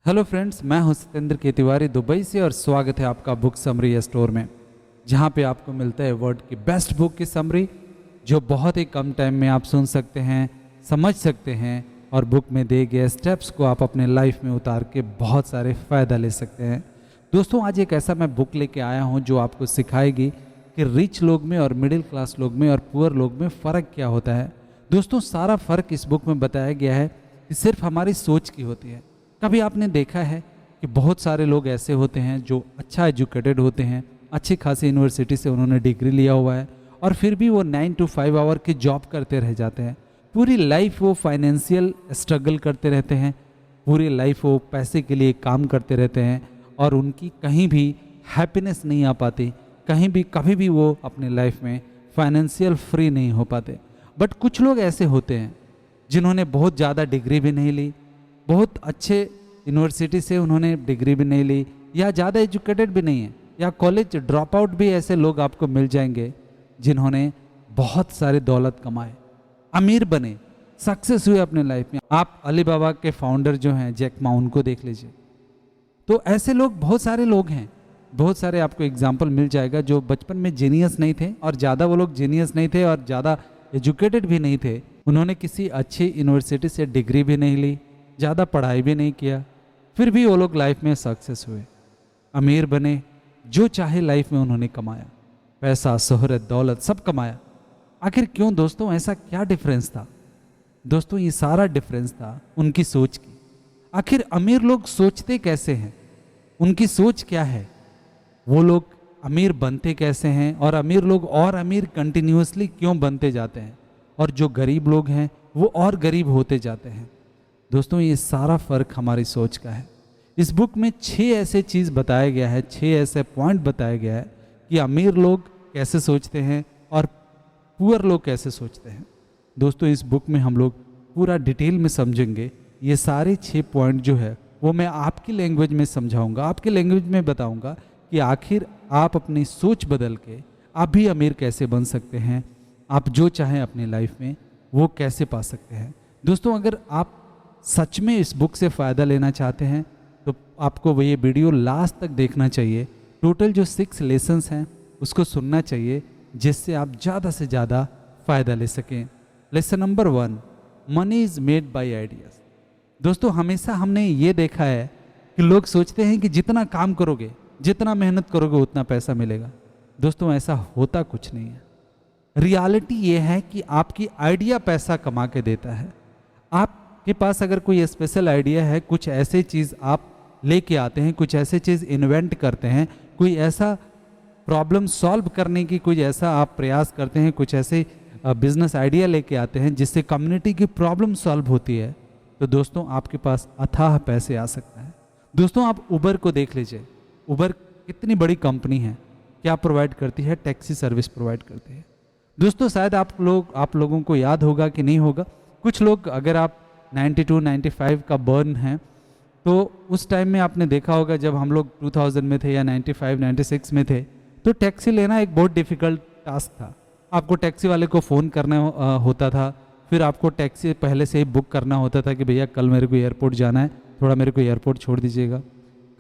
Hello friends, मैं हूं सत्येंद्र के तिवारी दुबई से और स्वागत है आपका बुक समरी स्टोर में, जहां पे आपको मिलता है वर्ल्ड की बेस्ट बुक की समरी जो बहुत ही कम टाइम में आप सुन सकते हैं, समझ सकते हैं और बुक में दिए गए स्टेप्स को आप अपने लाइफ में उतार के बहुत सारे फ़ायदा ले सकते हैं। दोस्तों, आज एक ऐसा मैं बुक लेके आया हूं जो आपको सिखाएगी कि रिच लोग में और मिडिल क्लास लोग में और पुअर लोग में फ़र्क क्या होता है। दोस्तों, सारा फ़र्क इस बुक में बताया गया है कि सिर्फ हमारी सोच की होती है। कभी आपने देखा है कि बहुत सारे लोग ऐसे होते हैं जो अच्छा एजुकेटेड होते हैं, अच्छी खासी यूनिवर्सिटी से उन्होंने डिग्री लिया हुआ है और फिर भी वो 9 to 5 आवर की जॉब करते रह जाते हैं। पूरी लाइफ वो फाइनेंशियल स्ट्रगल करते रहते हैं, पूरी लाइफ वो पैसे के लिए काम करते रहते हैं और उनकी कहीं भी हैप्पीनेस नहीं आ पाती, कहीं भी कभी भी वो अपने लाइफ में फाइनेंशियल फ्री नहीं हो पाते। बट कुछ लोग ऐसे होते हैं जिन्होंने बहुत ज़्यादा डिग्री भी नहीं ली, बहुत अच्छे यूनिवर्सिटी से उन्होंने डिग्री भी नहीं ली या ज़्यादा एजुकेटेड भी नहीं है या कॉलेज ड्रॉप आउट भी ऐसे लोग आपको मिल जाएंगे जिन्होंने बहुत सारे दौलत कमाए, अमीर बने, सक्सेस हुए अपने लाइफ में। आप अली बाबा के फाउंडर जो हैं जैक मा, उनको देख लीजिए। तो ऐसे लोग बहुत सारे लोग हैं, बहुत सारे आपको एग्जाम्पल मिल जाएगा जो बचपन में जीनियस नहीं थे और ज़्यादा वो लोग जीनियस नहीं थे और ज़्यादा एजुकेटेड भी नहीं थे। उन्होंने किसी अच्छी यूनिवर्सिटी से डिग्री भी नहीं ली, ज़्यादा पढ़ाई भी नहीं किया, फिर भी वो लोग लाइफ में सक्सेस हुए, अमीर बने, जो चाहे लाइफ में उन्होंने कमाया, पैसा शोहरत दौलत सब कमाया। आखिर क्यों दोस्तों, ऐसा क्या डिफरेंस था? दोस्तों, ये सारा डिफरेंस था उनकी सोच की। आखिर अमीर लोग सोचते कैसे हैं, उनकी सोच क्या है, वो लोग अमीर बनते कैसे हैं और अमीर लोग और अमीर कंटिन्यूसली क्यों बनते जाते हैं और जो गरीब लोग हैं वो और गरीब होते जाते हैं। दोस्तों, ये सारा फ़र्क हमारी सोच का है। इस बुक में 6 ऐसे चीज़ बताया गया है, 6 ऐसे पॉइंट बताया गया है कि अमीर लोग कैसे सोचते हैं और पुअर लोग कैसे सोचते हैं। दोस्तों, इस बुक में हम लोग पूरा डिटेल में समझेंगे। ये सारे 6 पॉइंट जो है वो मैं आपकी लैंग्वेज में समझाऊंगा, आपकी लैंग्वेज में बताऊंगा कि आखिर आप अपनी सोच बदल के आप भी अमीर कैसे बन सकते हैं, आप जो चाहें अपनी लाइफ में वो कैसे पा सकते हैं। दोस्तों, अगर आप सच में इस बुक से फ़ायदा लेना चाहते हैं तो आपको वो ये वीडियो लास्ट तक देखना चाहिए। टोटल जो 6 लेसन्स हैं उसको सुनना चाहिए, जिससे आप ज़्यादा से ज़्यादा फ़ायदा ले सकें। Lesson number 1, money is made by ideas. दोस्तों, हमेशा हमने ये देखा है कि लोग सोचते हैं कि जितना काम करोगे, जितना मेहनत करोगे उतना पैसा मिलेगा। दोस्तों, ऐसा होता कुछ नहीं है। रियलिटी ये है कि आपकी आइडिया पैसा कमा के देता है। आपके पास अगर कोई स्पेशल आइडिया है, कुछ ऐसे चीज़ आप लेके आते हैं, कुछ ऐसे चीज़ इन्वेंट करते हैं, कोई ऐसा प्रॉब्लम सॉल्व करने की कोई ऐसा आप प्रयास करते हैं, कुछ ऐसे बिजनेस आइडिया लेके आते हैं जिससे कम्युनिटी की प्रॉब्लम सॉल्व होती है, तो दोस्तों आपके पास अथाह पैसे आ सकता है। दोस्तों, आप उबर को देख लीजिए। उबर कितनी बड़ी कंपनी है, क्या प्रोवाइड करती है? टैक्सी सर्विस प्रोवाइड करती है। दोस्तों, शायद आप लोगों को याद होगा कि नहीं होगा, कुछ लोग, अगर आप 92 95 का बर्न है तो उस टाइम में आपने देखा होगा जब हम लोग 2000 में थे या 95 96 में थे, तो टैक्सी लेना एक बहुत डिफ़िकल्ट टास्क था। आपको टैक्सी वाले को फ़ोन करना होता था, फिर आपको टैक्सी पहले से ही बुक करना होता था कि भैया कल मेरे को एयरपोर्ट जाना है, थोड़ा मेरे को एयरपोर्ट छोड़ दीजिएगा।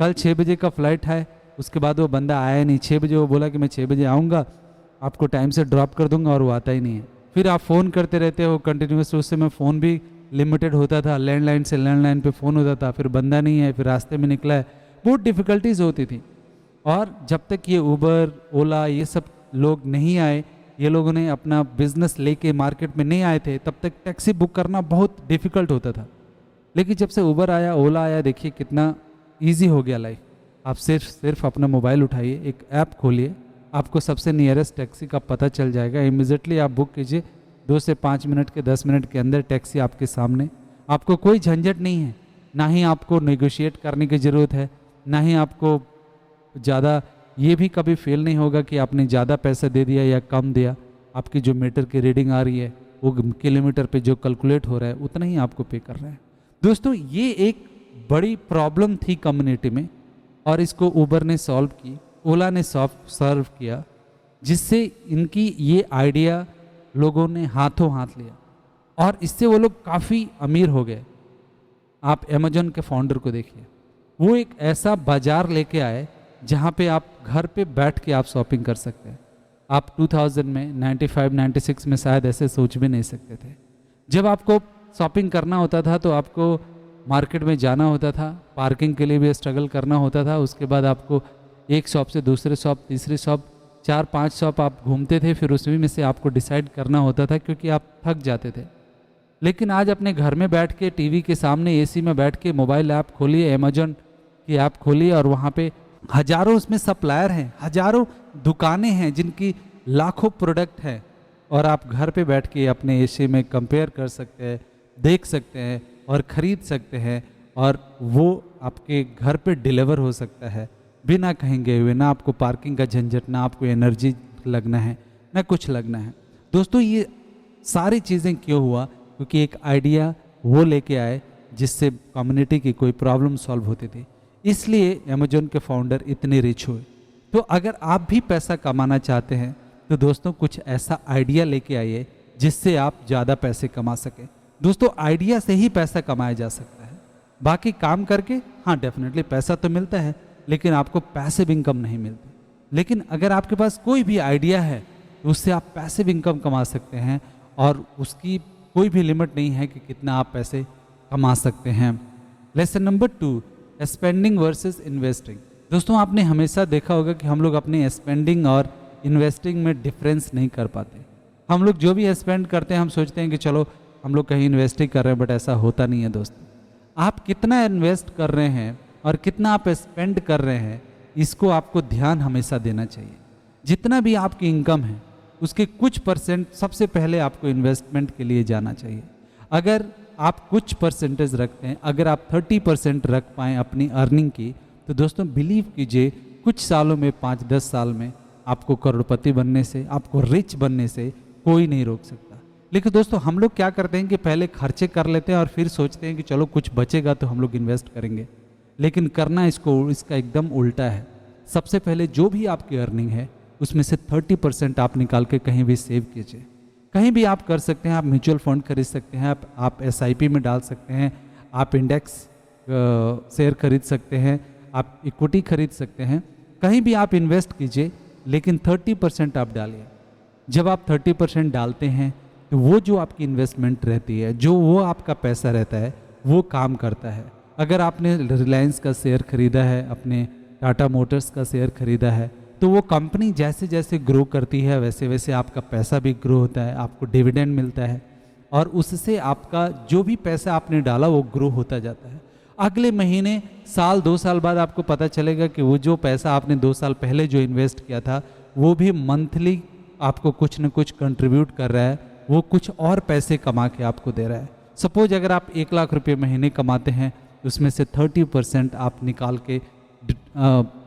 कल 6 बजे का फ़्लाइट है, उसके बाद वो बंदा आया नहीं। 6 बजे वो बोला कि मैं 6 बजे आऊँगा, आपको टाइम से ड्रॉप कर दूंगा, और वो आता ही नहीं है। फिर आप फ़ोन करते रहते हो कंटिन्यूस। उस समय फ़ोन भी लिमिटेड होता था, लैंडलाइन से लैंडलाइन पे फ़ोन होता था, फिर बंदा नहीं है, फिर रास्ते में निकला है, बहुत डिफ़िकल्टीज़ होती थी। और जब तक ये उबर ओला ये सब लोग नहीं आए, ये लोगों ने अपना बिजनेस लेके मार्केट में नहीं आए थे, तब तक टैक्सी बुक करना बहुत डिफ़िकल्ट होता था। लेकिन जब से उबर आया, ओला आया, देखिए कितना ईजी हो गया लाइफ। आप सिर्फ अपना मोबाइल उठाइए, एक ऐप खोलिए, आपको सबसे नियरेस्ट टैक्सी का पता चल जाएगा, इमीडिएटली आप बुक कीजिए। 2 से 5 मिनट के 10 मिनट के अंदर टैक्सी आपके सामने। आपको कोई झंझट नहीं है, ना ही आपको नेगोशिएट करने की ज़रूरत है, ना ही आपको ज़्यादा ये भी कभी फेल नहीं होगा कि आपने ज़्यादा पैसा दे दिया या कम दिया। आपकी जो मीटर की रीडिंग आ रही है वो किलोमीटर पे जो कैलकुलेट हो रहा है उतना ही आपको पे कर रहा है। दोस्तों, ये एक बड़ी प्रॉब्लम थी कम्युनिटी में और इसको उबर ने सॉल्व की, ओला ने सर्व किया, जिससे इनकी ये आइडिया लोगों ने हाथों हाथ लिया और इससे वो लोग काफ़ी अमीर हो गए। आप अमेजन के फाउंडर को देखिए, वो एक ऐसा बाजार लेके आए जहाँ पे आप घर पे बैठ के आप शॉपिंग कर सकते हैं। आप 2000 में 95 96 में शायद ऐसे सोच भी नहीं सकते थे। जब आपको शॉपिंग करना होता था तो आपको मार्केट में जाना होता था, पार्किंग के लिए भी स्ट्रगल करना होता था। उसके बाद आपको एक शॉप से दूसरे शॉप, तीसरी शॉप, 4-5 शॉप आप घूमते थे, फिर उसमें में से आपको डिसाइड करना होता था क्योंकि आप थक जाते थे। लेकिन आज अपने घर में बैठ के टीवी के सामने एसी में बैठ के मोबाइल ऐप खोलिए, अमेजोन की ऐप खोलिए और वहाँ पे हजारों उसमें सप्लायर हैं, हजारों दुकानें हैं जिनकी लाखों प्रोडक्ट हैं, और आप घर पे बैठ के अपने एसी में कंपेयर कर सकते हैं, देख सकते हैं और ख़रीद सकते हैं, और वो आपके घर पे डिलीवर हो सकता है बिना कहीं गए हुए। ना आपको पार्किंग का झंझट, ना आपको एनर्जी लगना है, ना कुछ लगना है। दोस्तों ये सारी चीज़ें क्यों हुआ? क्योंकि एक आइडिया वो लेके आए जिससे कम्युनिटी की कोई प्रॉब्लम सॉल्व होती थी, इसलिए अमेजोन के फाउंडर इतने रिच हुए। तो अगर आप भी पैसा कमाना चाहते हैं तो दोस्तों कुछ ऐसा आइडिया लेके आइए जिससे आप ज़्यादा पैसे कमा सकें। दोस्तों आइडिया से ही पैसा कमाया जा सकता है, बाकी काम करके हाँ डेफिनेटली पैसा तो मिलता है, लेकिन आपको पैसिव इनकम नहीं मिलती। लेकिन अगर आपके पास कोई भी आइडिया है तो उससे आप पैसिव इनकम कमा सकते हैं, और उसकी कोई भी लिमिट नहीं है कि कितना आप पैसे कमा सकते हैं। Lesson number 2, spending versus investing. दोस्तों आपने हमेशा देखा होगा कि हम लोग अपने स्पेंडिंग और इन्वेस्टिंग में डिफरेंस नहीं कर पाते। हम लोग जो भी स्पेंड करते हैं हम सोचते हैं कि चलो हम लोग कहीं इन्वेस्ट ही कर रहे हैं, बट ऐसा होता नहीं है दोस्तों। आप कितना इन्वेस्ट कर रहे हैं और कितना आप स्पेंड कर रहे हैं, इसको आपको ध्यान हमेशा देना चाहिए। जितना भी आपकी इनकम है उसके कुछ परसेंट सबसे पहले आपको इन्वेस्टमेंट के लिए जाना चाहिए। अगर आप कुछ परसेंटेज रखते हैं, अगर आप 30% रख पाएँ अपनी अर्निंग की, तो दोस्तों बिलीव कीजिए कुछ सालों में, 5-10 साल में आपको करोड़पति बनने से, आपको रिच बनने से कोई नहीं रोक सकता। लेकिन दोस्तों हम लोग क्या करते हैं कि पहले खर्चे कर लेते हैं और फिर सोचते हैं कि चलो कुछ बचेगा तो हम लोग इन्वेस्ट करेंगे। लेकिन करना इसका एकदम उल्टा है। सबसे पहले जो भी आपकी अर्निंग है उसमें से 30% आप निकाल के कहीं भी सेव कीजिए। कहीं भी आप कर सकते हैं, आप म्यूचुअल फंड खरीद सकते हैं, आप SIP में डाल सकते हैं, आप इंडेक्स शेयर खरीद सकते हैं, आप इक्विटी खरीद सकते हैं, कहीं भी आप इन्वेस्ट कीजिए, लेकिन 30% आप डालिए। जब आप 30% डालते हैं तो वो जो आपकी इन्वेस्टमेंट रहती है, जो वो आपका पैसा रहता है, वो काम करता है। अगर आपने रिलायंस का शेयर खरीदा है, अपने टाटा मोटर्स का शेयर खरीदा है, तो वो कंपनी जैसे जैसे ग्रो करती है वैसे वैसे आपका पैसा भी ग्रो होता है, आपको डिविडेंड मिलता है, और उससे आपका जो भी पैसा आपने डाला वो ग्रो होता जाता है। अगले महीने, साल, 2 साल बाद आपको पता चलेगा कि वो जो पैसा आपने 2 साल पहले जो इन्वेस्ट किया था वो भी मंथली आपको कुछ न कुछ कंट्रीब्यूट कर रहा है, वो कुछ और पैसे कमा के आपको दे रहा है। सपोज अगर आप 1 लाख रुपये महीने कमाते हैं, उसमें से 30% आप निकाल के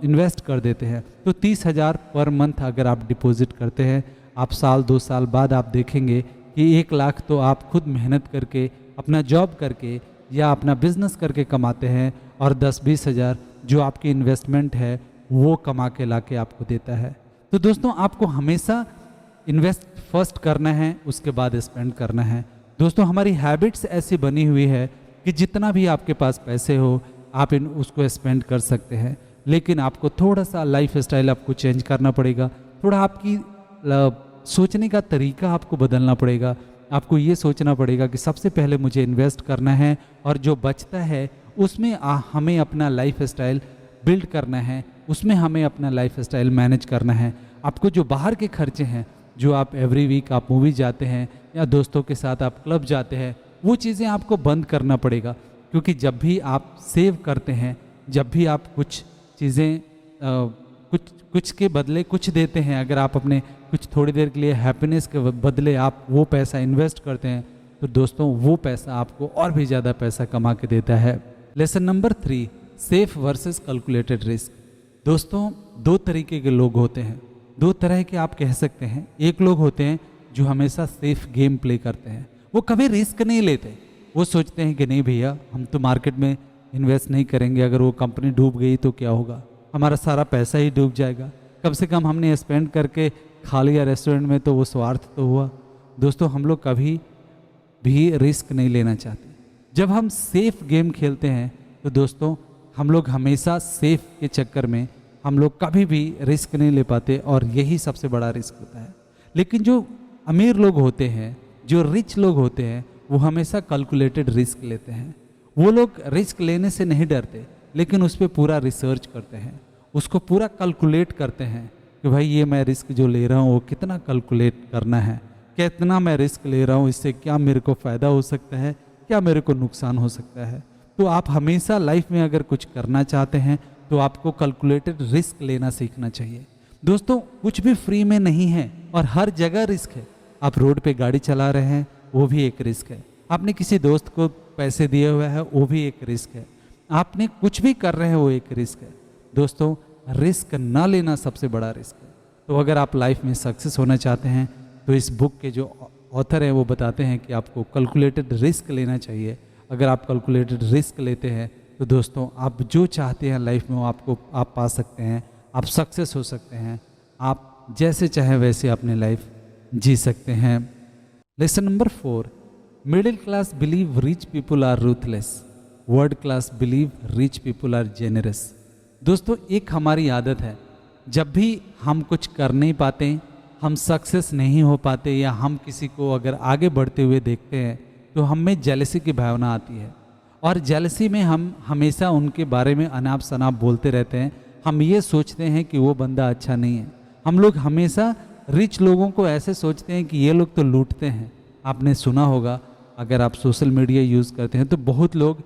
इन्वेस्ट कर देते हैं, तो 30,000 पर मंथ अगर आप डिपॉजिट करते हैं, आप साल 2 साल बाद आप देखेंगे कि 1 लाख तो आप खुद मेहनत करके, अपना जॉब करके या अपना बिजनेस करके कमाते हैं, और 10-20 हज़ार जो आपकी इन्वेस्टमेंट है वो कमा के ला के आपको देता है। तो दोस्तों आपको हमेशा इन्वेस्ट फर्स्ट करना है, उसके बाद स्पेंड करना है। दोस्तों हमारी हैबिट्स ऐसी बनी हुई है कि जितना भी आपके पास पैसे हो आप उसको स्पेंड कर सकते हैं, लेकिन आपको थोड़ा सा लाइफ स्टाइल आपको चेंज करना पड़ेगा, थोड़ा आपकी सोचने का तरीका आपको बदलना पड़ेगा। आपको ये सोचना पड़ेगा कि सबसे पहले मुझे इन्वेस्ट करना है, और जो बचता है उसमें हमें अपना लाइफ स्टाइल बिल्ड करना है, उसमें हमें अपना लाइफ स्टाइल मैनेज करना है। आपको जो बाहर के खर्चे हैं, जो आप एवरी वीक आप मूवी जाते हैं या दोस्तों के साथ आप क्लब जाते हैं, वो चीज़ें आपको बंद करना पड़ेगा। क्योंकि जब भी आप सेव करते हैं, जब भी आप कुछ चीज़ें कुछ के बदले कुछ देते हैं, अगर आप अपने कुछ थोड़ी देर के लिए हैप्पीनेस के बदले आप वो पैसा इन्वेस्ट करते हैं, तो दोस्तों वो पैसा आपको और भी ज़्यादा पैसा कमा के देता है। Lesson number 3, safe versus calculated risk. दोस्तों 2 तरीके के लोग होते हैं, 2 तरह के आप कह सकते हैं। एक लोग होते हैं जो हमेशा सेफ गेम प्ले करते हैं, वो कभी रिस्क नहीं लेते। वो सोचते हैं कि नहीं भैया हम तो मार्केट में इन्वेस्ट नहीं करेंगे, अगर वो कंपनी डूब गई तो क्या होगा, हमारा सारा पैसा ही डूब जाएगा, कम से कम हमने स्पेंड करके खा लिया रेस्टोरेंट में तो वो स्वार्थ तो हुआ। दोस्तों हम लोग कभी भी रिस्क नहीं लेना चाहते। जब हम सेफ गेम खेलते हैं तो दोस्तों हम लोग हमेशा सेफ के चक्कर में हम लोग कभी भी रिस्क नहीं ले पाते, और यही सबसे बड़ा रिस्क होता है। लेकिन जो अमीर लोग होते हैं, जो रिच लोग होते हैं, वो हमेशा कैलकुलेटेड रिस्क लेते हैं। वो लोग रिस्क लेने से नहीं डरते, लेकिन उस पर पूरा रिसर्च करते हैं, उसको पूरा कैलकुलेट करते हैं कि भाई ये मैं रिस्क जो ले रहा हूँ वो कितना कैलकुलेट करना है, कितना मैं रिस्क ले रहा हूँ, इससे क्या मेरे को फ़ायदा हो सकता है, क्या मेरे को नुकसान हो सकता है। तो आप हमेशा लाइफ में अगर कुछ करना चाहते हैं तो आपको कैलकुलेटेड रिस्क लेना सीखना चाहिए। दोस्तों, कुछ भी फ्री में नहीं है और हर जगह रिस्क है। आप रोड पे गाड़ी चला रहे हैं, वो भी एक रिस्क है। आपने किसी दोस्त को पैसे दिए हुए हैं, वो भी एक रिस्क है। आपने कुछ भी कर रहे हैं, वो एक रिस्क है। दोस्तों, रिस्क ना लेना सबसे बड़ा रिस्क है। तो अगर आप लाइफ में सक्सेस होना चाहते हैं तो इस बुक के जो ऑथर हैं वो बताते हैं कि आपको कैलकुलेटेड रिस्क लेना चाहिए। अगर आप कैलकुलेटेड रिस्क लेते हैं तो दोस्तों, आप जो चाहते हैं लाइफ में वो आप पा सकते हैं, आप सक्सेस हो सकते हैं, आप जैसे चाहें वैसे अपनी लाइफ जी सकते हैं। Lesson number 4, middle class believe rich people are ruthless, world class believe rich people are generous. दोस्तों, एक हमारी आदत है, जब भी हम कुछ कर नहीं पाते, हम सक्सेस नहीं हो पाते, या हम किसी को अगर आगे बढ़ते हुए देखते हैं तो हम में जेलसी की भावना आती है, और जेलसी में हम हमेशा उनके बारे में अनाप शनाप बोलते रहते हैं। हम ये सोचते हैं कि वो बंदा अच्छा नहीं है। हम लोग हमेशा रिच लोगों को ऐसे सोचते हैं कि ये लोग तो लूटते हैं। आपने सुना होगा, अगर आप सोशल मीडिया यूज़ करते हैं तो बहुत लोग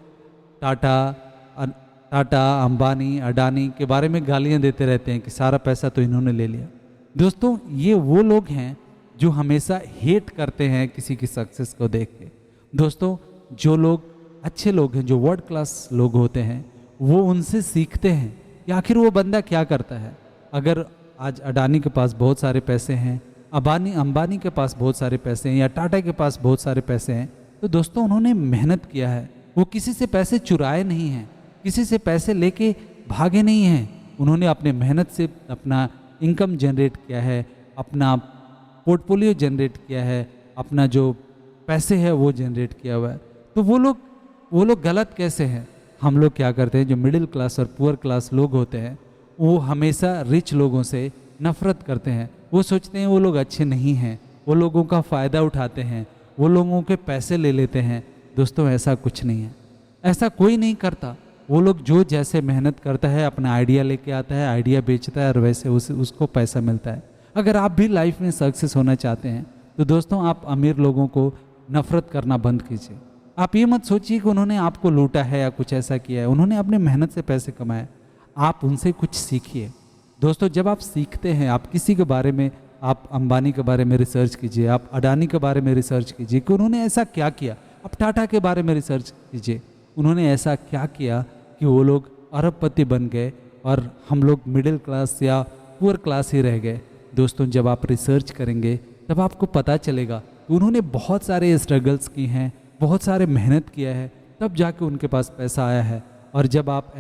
टाटा, अंबानी, अडानी के बारे में गालियां देते रहते हैं कि सारा पैसा तो इन्होंने ले लिया। दोस्तों, ये वो लोग हैं जो हमेशा हेट करते हैं किसी की सक्सेस को देख के। दोस्तों, जो लोग अच्छे लोग हैं, जो वर्ल्ड क्लास लोग होते हैं, वो उनसे सीखते हैं कि आखिर वो बंदा क्या करता है। अगर आज अडानी के पास बहुत सारे पैसे हैं, अंबानी के पास बहुत सारे पैसे हैं, या टाटा के पास बहुत सारे पैसे हैं, तो दोस्तों उन्होंने मेहनत किया है। वो किसी से पैसे चुराए नहीं हैं, किसी से पैसे लेके भागे नहीं हैं। उन्होंने अपने मेहनत से अपना इनकम जनरेट किया है, अपना पोर्टफोलियो जनरेट किया है, अपना जो पैसे है वो जनरेट किया हुआ है। तो वो लोग गलत कैसे हैं? हम लोग क्या करते हैं, जो मिडिल क्लास और पुअर क्लास लोग होते हैं, वो हमेशा रिच लोगों से नफरत करते हैं। वो सोचते हैं वो लोग अच्छे नहीं हैं, वो लोगों का फ़ायदा उठाते हैं, वो लोगों के पैसे ले लेते हैं। दोस्तों, ऐसा कुछ नहीं है, ऐसा कोई नहीं करता। वो लोग जो जैसे मेहनत करता है, अपना आइडिया लेके आता है, आइडिया बेचता है, और वैसे उसको पैसा मिलता है। अगर आप भी लाइफ में सक्सेस होना चाहते हैं तो दोस्तों, आप अमीर लोगों को नफरत करना बंद कीजिए। आप ये मत सोचिए कि उन्होंने आपको लूटा है या कुछ ऐसा किया है। उन्होंने अपने मेहनत से पैसे कमाए। आप उनसे कुछ सीखिए। दोस्तों, जब आप सीखते हैं, आप किसी के बारे में, आप अंबानी के बारे में रिसर्च कीजिए, आप अडानी के बारे में रिसर्च कीजिए कि उन्होंने ऐसा क्या किया। आप टाटा के बारे में रिसर्च कीजिए, उन्होंने ऐसा क्या किया कि वो लोग अरबपति बन गए और हम लोग मिडिल क्लास या पुअर क्लास ही रह गए। दोस्तों, जब आप रिसर्च करेंगे तब आपको पता चलेगा कि उन्होंने बहुत सारे स्ट्रगल्स की हैं, बहुत सारे मेहनत किया है, तब जाके उनके पास पैसा आया है। और जब आप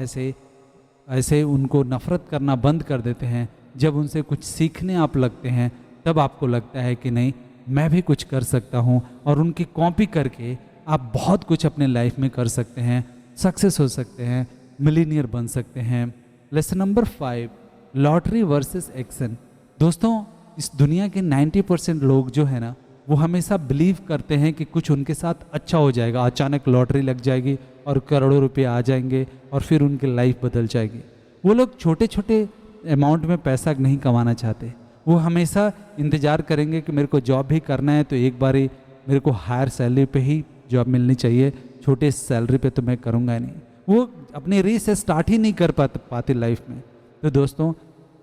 ऐसे उनको नफ़रत करना बंद कर देते हैं, जब उनसे कुछ सीखने आप लगते हैं, तब आपको लगता है कि नहीं, मैं भी कुछ कर सकता हूँ, और उनकी कॉपी करके आप बहुत कुछ अपने लाइफ में कर सकते हैं, सक्सेस हो सकते हैं, मिलीनियर बन सकते हैं। Lesson number 5, lottery versus action. दोस्तों, इस दुनिया के 90% लोग जो है ना, वो हमेशा बिलीव करते हैं कि कुछ उनके साथ अच्छा हो जाएगा, अचानक लॉटरी लग जाएगी और करोड़ों रुपए आ जाएंगे और फिर उनकी लाइफ बदल जाएगी। वो लोग छोटे छोटे अमाउंट में पैसा नहीं कमाना चाहते। वो हमेशा इंतज़ार करेंगे कि मेरे को जॉब भी करना है तो एक बारी मेरे को हायर सैलरी पे ही जॉब मिलनी चाहिए, छोटे सैलरी पे तो मैं करूँगा नहीं। वो अपनी रेस स्टार्ट ही नहीं कर पाते लाइफ में। तो दोस्तों,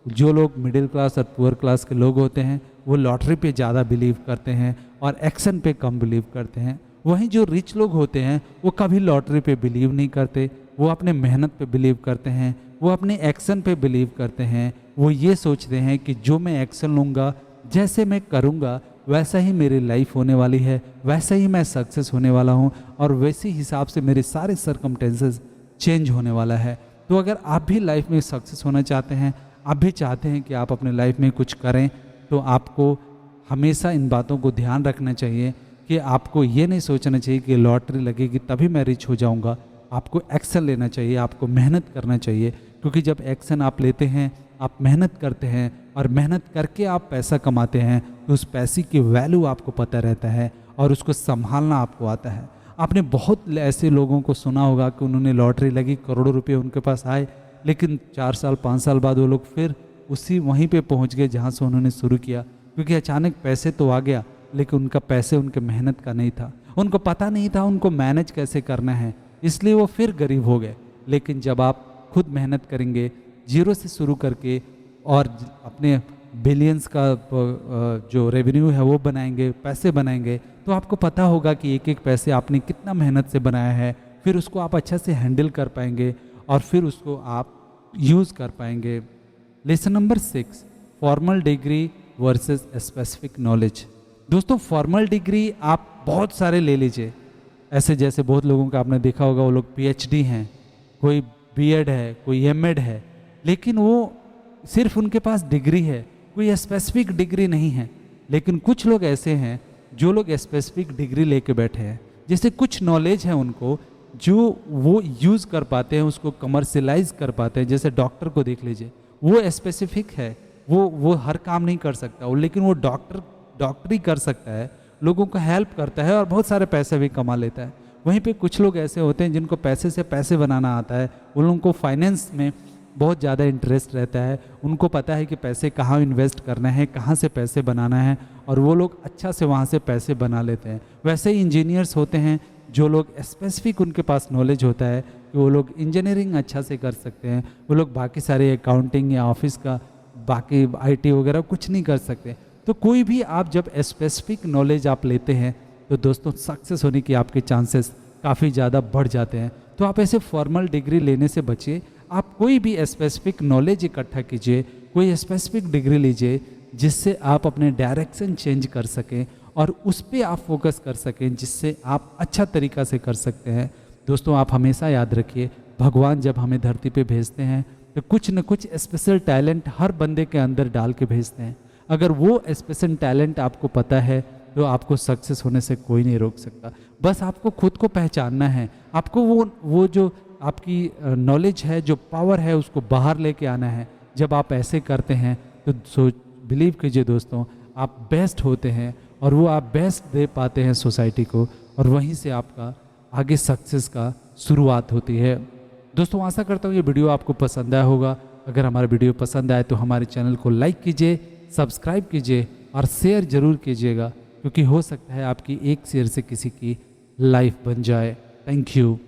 जो लोग मिडिल क्लास और पुअर क्लास के लोग होते हैं, वो लॉटरी पे ज़्यादा बिलीव करते हैं और एक्शन पे कम बिलीव करते हैं। वहीं जो रिच लोग होते हैं, वो कभी लॉटरी पे बिलीव नहीं करते, वो अपने मेहनत पे बिलीव करते हैं, वो अपने एक्शन पे बिलीव करते हैं। वो ये सोचते हैं कि जो मैं एक्शन लूँगा, जैसे मैं करूँगा, वैसा ही मेरी लाइफ होने वाली है, वैसा ही मैं सक्सेस होने वाला हूँ, और वैसे हिसाब से मेरे सारे सर्कमटेंसेस चेंज होने वाला है। तो अगर आप भी लाइफ में सक्सेस होना चाहते हैं, आप भी चाहते हैं कि आप अपने लाइफ में कुछ करें, तो आपको हमेशा इन बातों को ध्यान रखना चाहिए कि आपको ये नहीं सोचना चाहिए कि लॉटरी लगेगी तभी मैं रिच हो जाऊंगा, आपको एक्शन लेना चाहिए, आपको मेहनत करना चाहिए, क्योंकि जब एक्शन आप लेते हैं, आप मेहनत करते हैं और मेहनत करके आप पैसा कमाते हैं, तो उस पैसे की वैल्यू आपको पता रहता है और उसको संभालना आपको आता है। आपने बहुत ऐसे लोगों को सुना होगा कि उन्होंने लॉटरी लगी, करोड़ों रुपए उनके पास आए, लेकिन 4 साल 5 साल बाद वो लोग फिर उसी वहीं पे पहुंच गए जहां से उन्होंने शुरू किया, क्योंकि अचानक पैसे तो आ गया, लेकिन उनका पैसे उनके मेहनत का नहीं था, उनको पता नहीं था उनको मैनेज कैसे करना है, इसलिए वो फिर गरीब हो गए। लेकिन जब आप खुद मेहनत करेंगे, जीरो से शुरू करके और अपने बिलियंस का जो रेवेन्यू है वो बनाएंगे, पैसे बनाएंगे, तो आपको पता होगा कि एक एक पैसे आपने कितना मेहनत से बनाया है, फिर उसको आप अच्छा से हैंडल कर पाएंगे और फिर उसको आप यूज़ कर पाएंगे। Lesson number 6, formal degree versus specific knowledge. दोस्तों, फॉर्मल डिग्री आप बहुत सारे ले लीजिए, ऐसे जैसे बहुत लोगों का आपने देखा होगा, वो लोग PhD हैं, कोई B.Ed है, कोई M.Ed है, लेकिन वो सिर्फ उनके पास डिग्री है, कोई स्पेसिफिक डिग्री नहीं है। लेकिन कुछ लोग ऐसे हैं जो लोग स्पेसिफिक डिग्री लेके बैठे हैं, जैसे कुछ नॉलेज है उनको जो वो यूज़ कर पाते हैं, उसको कमर्शलाइज कर पाते हैं। जैसे डॉक्टर को देख लीजिए, वो स्पेसिफिक है, वो हर काम नहीं कर सकता, लेकिन वो डॉक्टरी कर सकता है, लोगों को हेल्प करता है और बहुत सारे पैसे भी कमा लेता है। वहीं पे कुछ लोग ऐसे होते हैं जिनको पैसे से पैसे बनाना आता है, उन लोगों को फाइनेंस में बहुत ज़्यादा इंटरेस्ट रहता है, उनको पता है कि पैसे कहाँ इन्वेस्ट करना है, कहाँ से पैसे बनाना है, और वो लोग अच्छा से वहाँ से पैसे बना लेते हैं। वैसे ही इंजीनियर्स होते हैं जो लोग स्पेसिफिक उनके पास नॉलेज होता है कि वो लोग इंजीनियरिंग अच्छा से कर सकते हैं, वो लोग बाकी सारे अकाउंटिंग या ऑफिस का बाकी IT वगैरह कुछ नहीं कर सकते। तो कोई भी आप जब स्पेसिफिक नॉलेज आप लेते हैं तो दोस्तों सक्सेस होने की आपके चांसेस काफ़ी ज़्यादा बढ़ जाते हैं। तो आप ऐसे फॉर्मल डिग्री लेने से बचिए, आप कोई भी स्पेसिफिक नॉलेज इकट्ठा कीजिए, कोई स्पेसिफिक डिग्री लीजिए जिससे आप अपने डायरेक्शन चेंज कर सकें और उस पर आप फोकस कर सकें, जिससे आप अच्छा तरीक़ा से कर सकते हैं। दोस्तों, आप हमेशा याद रखिए, भगवान जब हमें धरती पे भेजते हैं तो कुछ न कुछ स्पेशल टैलेंट हर बंदे के अंदर डाल के भेजते हैं। अगर वो स्पेशल टैलेंट आपको पता है तो आपको सक्सेस होने से कोई नहीं रोक सकता। बस आपको खुद को पहचानना है, आपको वो जो आपकी नॉलेज है, जो पावर है, उसको बाहर लेके आना है। जब आप ऐसे करते हैं तो बिलीव कीजिए दोस्तों, आप बेस्ट होते हैं और वो आप बेस्ट दे पाते हैं सोसाइटी को, और वहीं से आपका आगे सक्सेस का शुरुआत होती है। दोस्तों, आशा करता हूँ ये वीडियो आपको पसंद आया होगा। अगर हमारा वीडियो पसंद आए तो हमारे चैनल को लाइक कीजिए, सब्सक्राइब कीजिए और शेयर ज़रूर कीजिएगा, क्योंकि हो सकता है आपकी एक शेयर से किसी की लाइफ बन जाए। Thank you.